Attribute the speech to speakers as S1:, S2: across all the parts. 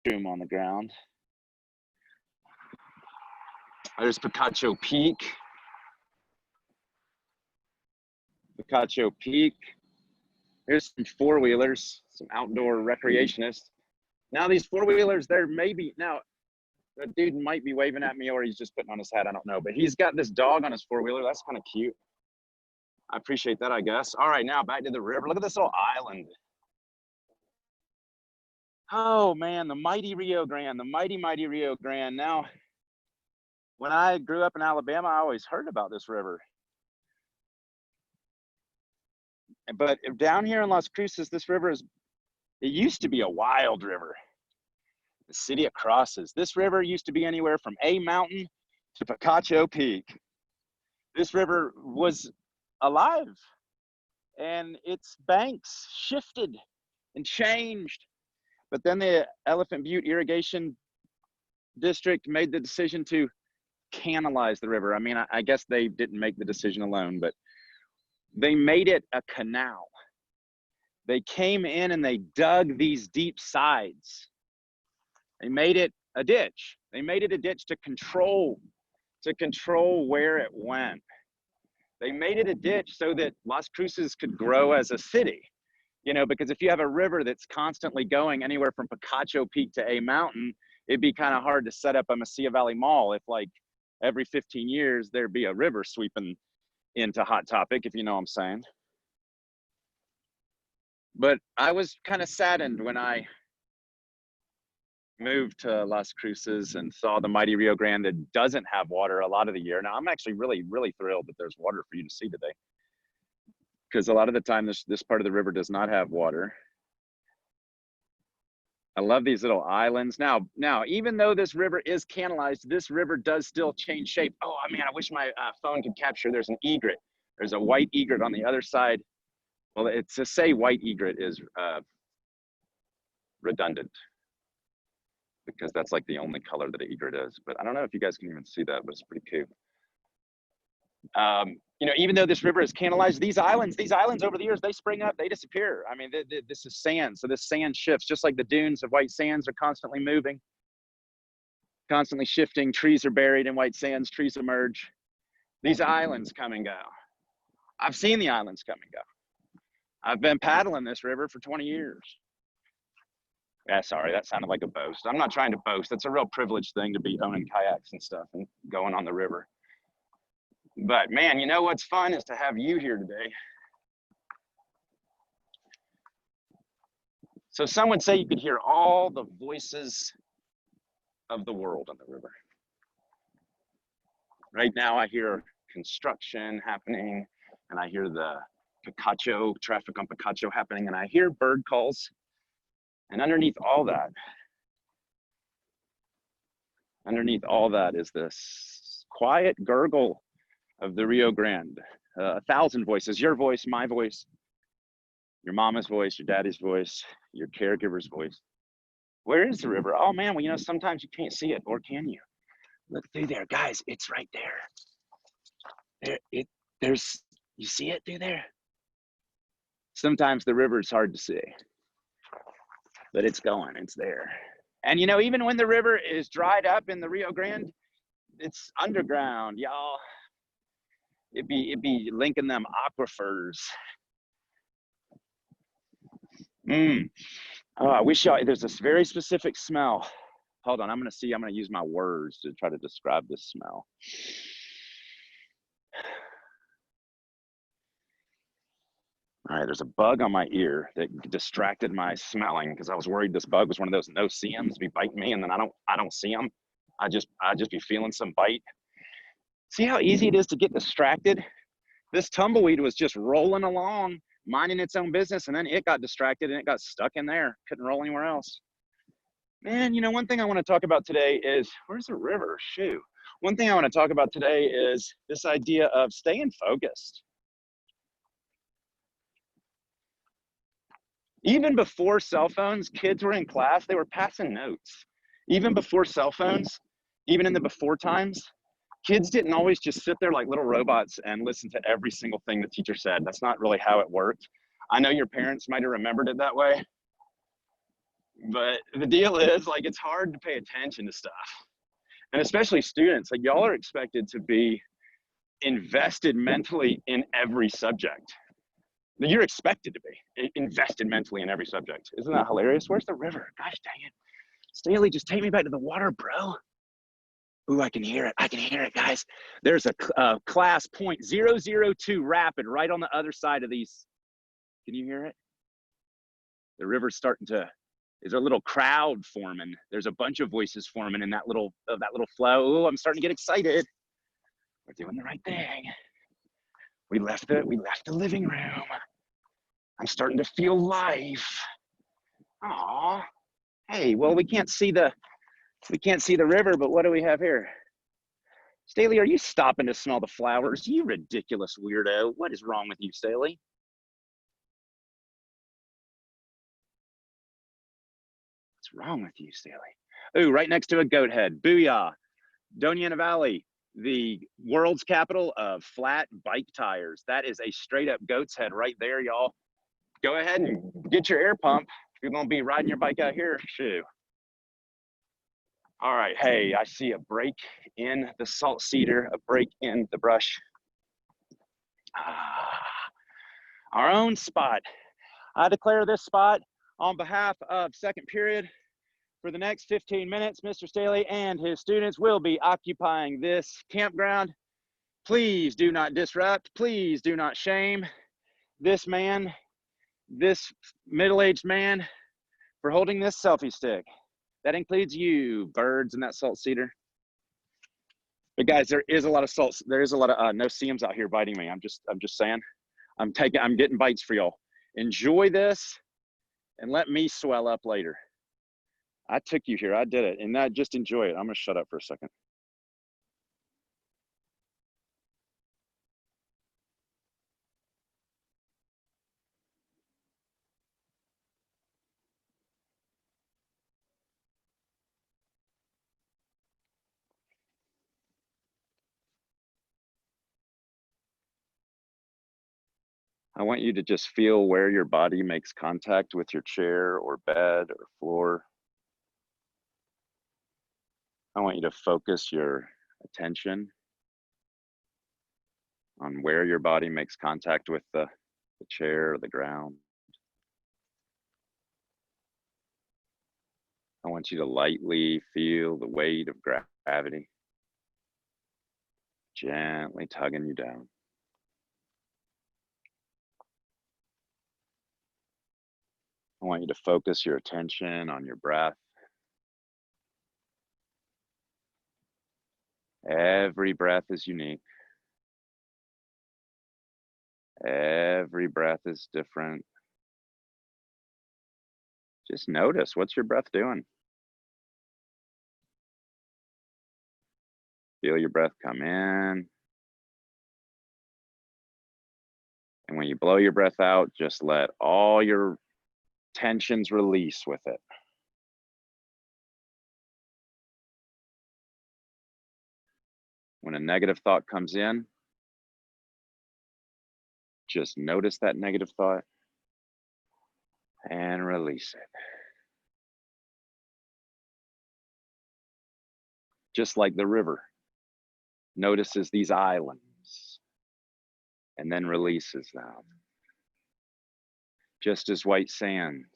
S1: mushroom on the ground. There's Picacho Peak. Picacho Peak. Here's some four-wheelers, some outdoor recreationists. Now these four-wheelers, there may be, now the dude might be waving at me or he's just putting on his hat, I don't know. But he's got this dog on his four-wheeler. That's kind of cute. I appreciate that, I guess. All right, now back to the river. Look at this little island. Oh man, the mighty Rio Grande, the mighty, mighty Rio Grande. Now, when I grew up in Alabama, I always heard about this river. But down here in Las Cruces, this river is, it used to be a wild river. The city it crosses. This river used to be anywhere from A Mountain to Picacho Peak. This river was alive and its banks shifted and changed. But then the Elephant Butte Irrigation District made the decision to canalize the river. I mean, I guess they didn't make the decision alone, but they made it a canal. They came in and they dug these deep sides. They made it a ditch. They made it a ditch to control where it went. They made it a ditch so that Las Cruces could grow as a city. You know, because if you have a river that's constantly going anywhere from Picacho Peak to A Mountain, it'd be kind of hard to set up a Mesilla Valley Mall if like every 15 years there'd be a river sweeping into Hot Topic, if you know what I'm saying. But I was kind of saddened when I moved to Las Cruces and saw the mighty Rio Grande that doesn't have water a lot of the year. Now, I'm actually really, really thrilled that there's water for you to see today, because a lot of the time this part of the river does not have water. I love these little islands. Now, even though this river is canalized, this river does still change shape. Oh, man, I wish my phone could capture. There's an egret. There's a white egret on the other side. Well, it's to say white egret is redundant, because that's like the only color that an egret is. But I don't know if you guys can even see that, but it's pretty cool. You know, even though this river is canalized, these islands over the years, they spring up, they disappear. I mean, this is sand. So this sand shifts, just like the dunes of white sands are constantly moving, constantly shifting. Trees are buried in white sands, trees emerge. These islands come and go. I've seen the islands come and go. I've been paddling this river for 20 years. Yeah, sorry, that sounded like a boast. I'm not trying to boast. It's a real privileged thing to be owning kayaks and stuff and going on the river. But man, you know what's fun is to have you here today. So some would say you could hear all the voices of the world on the river. Right now I hear construction happening, and I hear the Picacho, traffic on Picacho happening, and I hear bird calls. And underneath all that is this quiet gurgle of the Rio Grande. 1,000 voices, your voice, my voice, your mama's voice, your daddy's voice, your caregiver's voice. Where is the river? Oh man, well, you know, sometimes you can't see it, or can you? Look through there, guys, it's right there. There's, you see it through there? Sometimes the river is hard to see, but it's going, it's there. And you know, even when the river is dried up in the Rio Grande, it's underground, y'all. It'd be linking them aquifers. Oh, I wish y'all, there's this very specific smell. Hold on, I'm gonna use my words to try to describe this smell. All right, there's a bug on my ear that distracted my smelling, because I was worried this bug was one of those no-see-ums, be biting me, and then I don't see them. I just be feeling some bite. See how easy it is to get distracted? This tumbleweed was just rolling along, minding its own business, and then it got distracted and it got stuck in there. Couldn't roll anywhere else. Man, you know, one thing I want to talk about today is, where's the river? Shoot. One thing I want to talk about today is this idea of staying focused. Even before cell phones, kids were in class, they were passing notes. Even before cell phones, even in the before times, kids didn't always just sit there like little robots and listen to every single thing the teacher said. That's not really how it worked. I know your parents might have remembered it that way. But the deal is, like, it's hard to pay attention to stuff. And especially students, like, y'all are expected to be invested mentally in every subject. You're expected to be invested mentally in every subject. Isn't that hilarious? Where's the river? Gosh dang it. Staley, just take me back to the water, bro. Ooh, I can hear it. I can hear it, guys. There's a class .002 rapid right on the other side of these. Can you hear it? The river's starting to, there's a little crowd forming. There's a bunch of voices forming in that little flow. Ooh, I'm starting to get excited. We're doing the right thing. We left the living room. I'm starting to feel life. Aw. Hey, well, we can't see the river, but what do we have here? Staley, are you stopping to smell the flowers? You ridiculous weirdo. What is wrong with you, Staley? What's wrong with you, Staley? Ooh, right next to a goat head. Booyah. Doña Valley, the world's capital of flat bike tires. That is a straight up goat's head right there, y'all. Go ahead and get your air pump. If you're gonna be riding your bike out here, shoo. All right, hey, I see a break in the salt cedar, a break in the brush. Our own spot. I declare this spot on behalf of second period. For the next 15 minutes, Mr. Staley and his students will be occupying this campground. Please do not disrupt. Please do not shame this man, this middle-aged man, for holding this selfie stick. That includes you, birds, and that salt cedar. But guys, there is a lot of salt. There is a lot of no-see-ums out here biting me. I'm just saying. I'm getting bites for y'all. Enjoy this, and let me swell up later. I took you here. I did it, and I just enjoy it. I'm gonna shut up for a second. I want you to just feel where your body makes contact with your chair or bed or floor. I want you to focus your attention on where your body makes contact with the chair or the ground. I want you to lightly feel the weight of gravity gently tugging you down. I want you to focus your attention on your breath. Every breath is unique. Every breath is different. Just notice, what's your breath doing? Feel your breath come in. And when you blow your breath out, just let all your tensions release with it. When a negative thought comes in, just notice that negative thought and release it. Just like the river notices these islands and then releases them. Just as white sands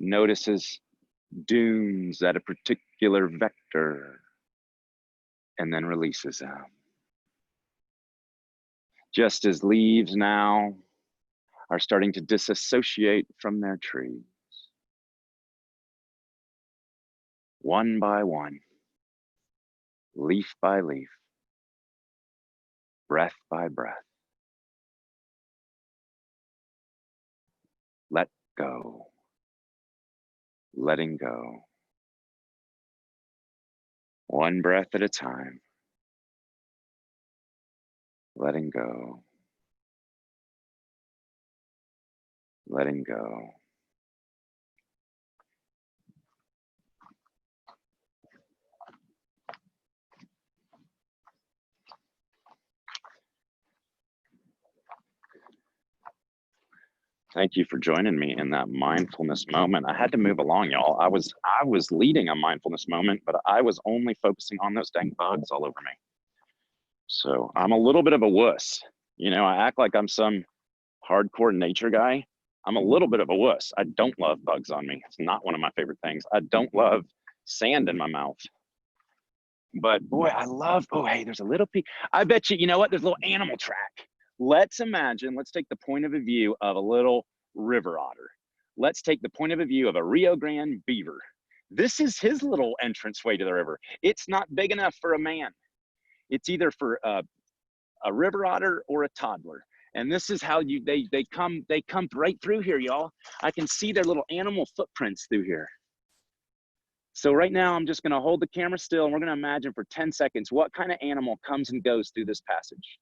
S1: notices dunes at a particular vector and then releases them. Just as leaves now are starting to disassociate from their trees, one by one, leaf by leaf, breath by breath. Let go, letting go. One breath at a time, letting go, letting go. Thank you for joining me in that mindfulness moment. I had to move along, y'all. I was leading a mindfulness moment, but I was only focusing on those dang bugs all over me. So I'm a little bit of a wuss. You know, I act like I'm some hardcore nature guy. I'm a little bit of a wuss. I don't love bugs on me. It's not one of my favorite things. I don't love sand in my mouth. But boy, I love, oh, hey, there's a little peak. I bet you, you know what? There's a little animal track. Let's imagine, let's take the point of view of a little river otter. Let's take the point of view of a Rio Grande beaver. This is his little entranceway to the river. It's not big enough for a man. It's either for a river otter or a toddler. And this is how they come right through here, y'all. I can see their little animal footprints through here. So right now I'm just gonna hold the camera still and we're gonna imagine for 10 seconds what kind of animal comes and goes through this passage.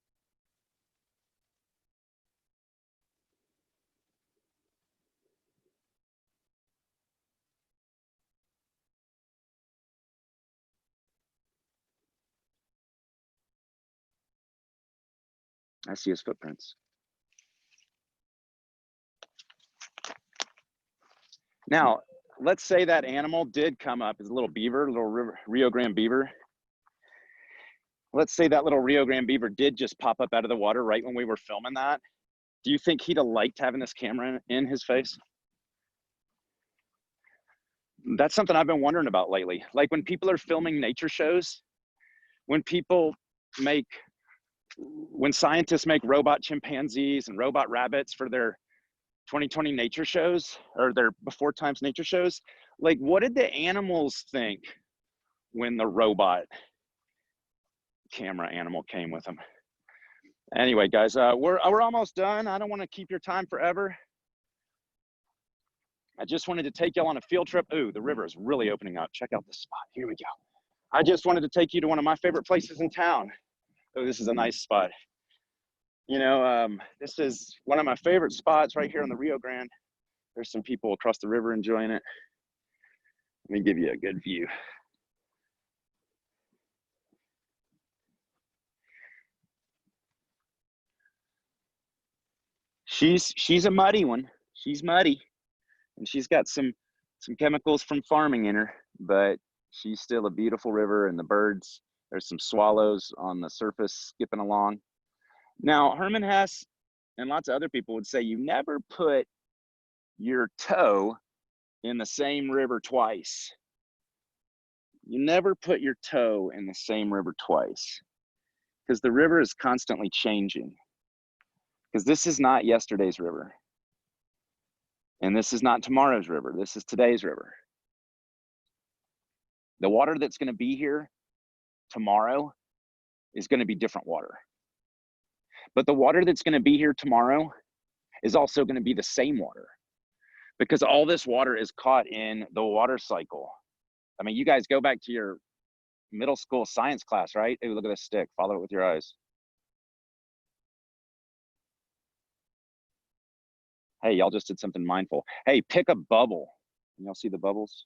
S1: I see his footprints. Now, let's say that animal did come up as a little beaver, little Rio Grande beaver. Let's say that little Rio Grande beaver did just pop up out of the water right when we were filming that. Do you think he'd have liked having this camera in his face? That's something I've been wondering about lately. Like when people are filming nature shows, when scientists make robot chimpanzees and robot rabbits for their 2020 nature shows or their before times nature shows, like what did the animals think when the robot camera animal came with them? Anyway, guys, we're almost done. I don't want to keep your time forever. I just wanted to take y'all on a field trip. Ooh, the river is really opening up. Check out this spot. Here we go. I just wanted to take you to one of my favorite places in town. Oh, this is a nice spot. You know, this is one of my favorite spots right here on the Rio Grande. There's some people across the river enjoying it. Let me give you a good view. She's a muddy one. She's muddy, and she's got some chemicals from farming in her, but she's still a beautiful river. And the birds, there's some swallows on the surface skipping along. Now, Herman Hesse and lots of other people would say you never put your toe in the same river twice. You never put your toe in the same river twice, because the river is constantly changing. Because this is not yesterday's river. And this is not tomorrow's river. This is today's river. The water that's going to be here tomorrow is going to be different water. But the water that's going to be here tomorrow is also going to be the same water, because all this water is caught in the water cycle. I mean, you guys go back to your middle school science class, right? Ooh, look at this stick. Follow it with your eyes. Hey, y'all just did something mindful. Hey, pick a bubble. Y'all see the bubbles?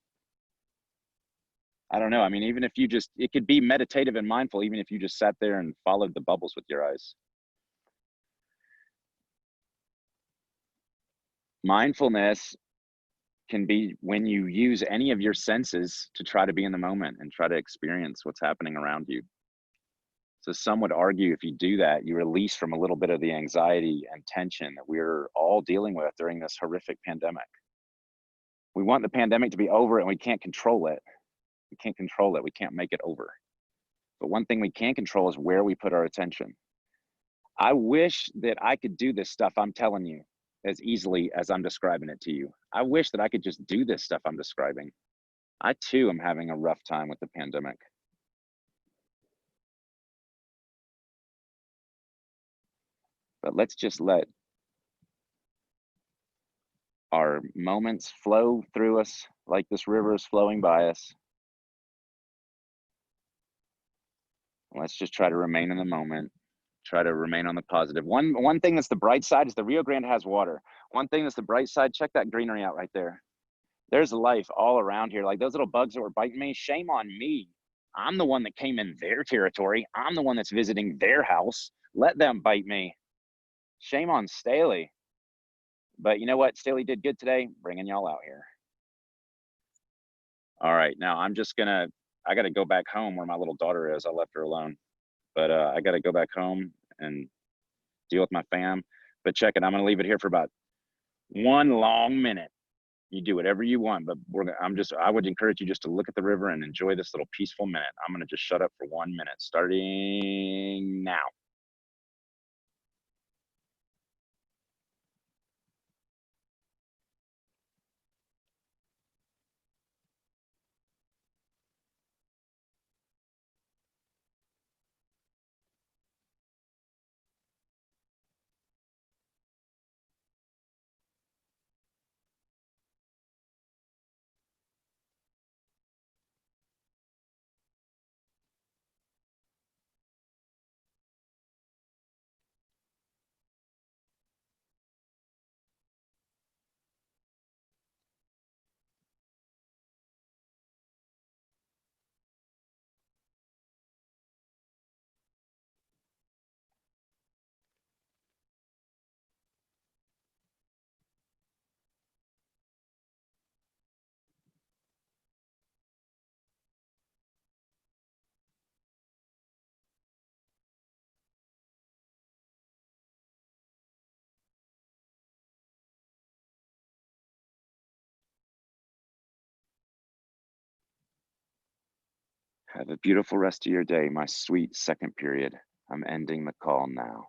S1: I don't know. I mean, even if you just, it could be meditative and mindful, even if you just sat there and followed the bubbles with your eyes. Mindfulness can be when you use any of your senses to try to be in the moment and try to experience what's happening around you. So some would argue if you do that, you release from a little bit of the anxiety and tension that we're all dealing with during this horrific pandemic. We want the pandemic to be over and we can't control it. We can't control it. We can't make it over. But one thing we can control is where we put our attention. I wish that I could do this stuff I'm telling you as easily as I'm describing it to you. I wish that I could just do this stuff I'm describing. I too am having a rough time with the pandemic. But let's just let our moments flow through us like this river is flowing by us. Let's just try to remain in the moment, try to remain on the positive. One thing that's the bright side is the Rio Grande has water. One thing that's the bright side, check that greenery out right there. There's life all around here. Like those little bugs that were biting me, shame on me. I'm the one that came in their territory. I'm the one that's visiting their house. Let them bite me. Shame on Staley. But you know what? Staley did good today, bringing y'all out here. All right, now I got to go back home where my little daughter is. I left her alone, but I got to go back home and deal with my fam. But check it, I'm going to leave it here for about 1 long minute. You do whatever you want, but I would encourage you just to look at the river and enjoy this little peaceful minute. I'm going to just shut up for 1 minute, starting now. Have a beautiful rest of your day, my sweet second period. I'm ending the call now.